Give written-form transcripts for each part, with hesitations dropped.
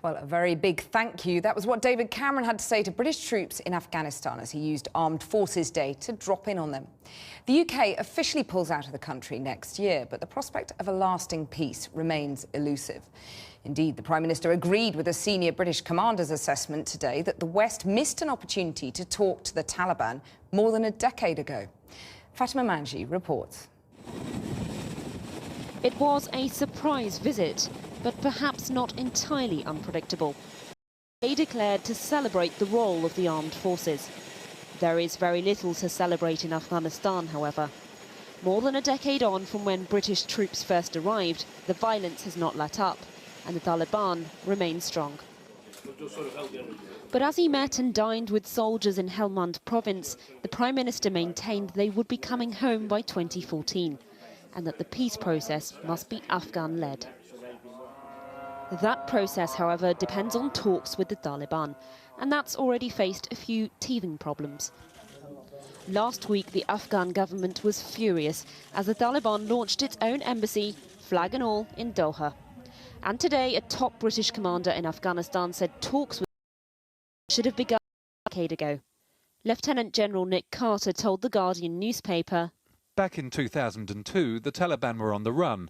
Well, a very big thank you. That was what David Cameron had to say to British troops in Afghanistan as he used Armed Forces Day to drop in on them. The UK officially pulls out of the country next year, but the prospect of a lasting peace remains elusive. Indeed, the Prime Minister agreed with a senior British commander's assessment today that the West missed an opportunity to talk to the Taliban more than a decade ago. Fatima Manji reports. It was a surprise visit, but perhaps not entirely unpredictable. They declared to celebrate the role of the armed forces. There is very little to celebrate in Afghanistan, however. More than a decade on from when British troops first arrived, the violence has not let up, and the Taliban remain strong. But as he met and dined with soldiers in Helmand province, the Prime Minister maintained they would be coming home by 2014, and that the peace process must be Afghan-led. That process, however, depends on talks with the Taliban, and that's already faced a few teething problems. Last week, the Afghan government was furious as the Taliban launched its own embassy, flag and all, in Doha. And today, a top British commander in Afghanistan said talks should have begun a decade ago. Lieutenant General Nick Carter told the Guardian newspaper, "Back in 2002, the Taliban were on the run.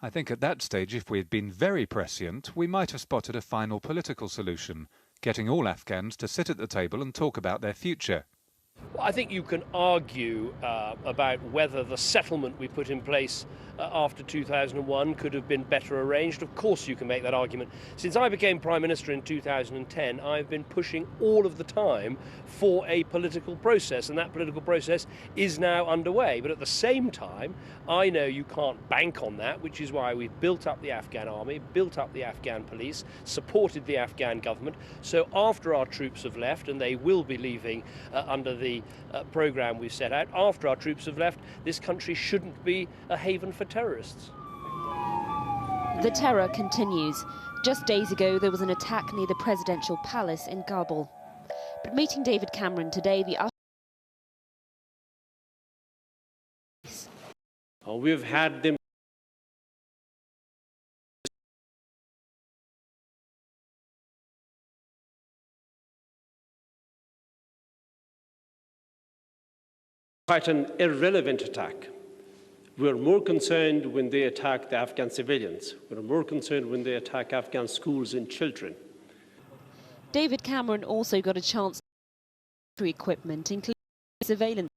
I think at that stage, if we had been very prescient, we might have spotted a final political solution, getting all Afghans to sit at the table and talk about their future." Well, I think you can argue about whether the settlement we put in place after 2001 could have been better arranged. Of course you can make that argument. Since I became Prime Minister in 2010, I've been pushing all of the time for a political process, and that political process is now underway. But at the same time, I know you can't bank on that, which is why we've built up the Afghan army, built up the Afghan police, supported the Afghan government. So after our troops have left, and they will be leaving under the programme we've set out, after our troops have left, this country shouldn't be a haven for terrorists. The terror continues. Just days ago, there was an attack near the presidential palace in Kabul. But meeting David Cameron today, We've had them quite an irrelevant attack. We're more concerned when they attack the Afghan civilians. We're more concerned when they attack Afghan schools and children. David Cameron also got a chance to equipment, including surveillance,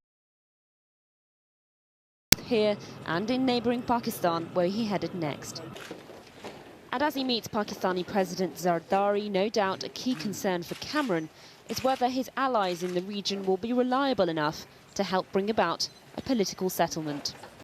here and in neighbouring Pakistan, where he headed next. And as he meets Pakistani President Zardari, no doubt a key concern for Cameron is whether his allies in the region will be reliable enough to help bring about a political settlement.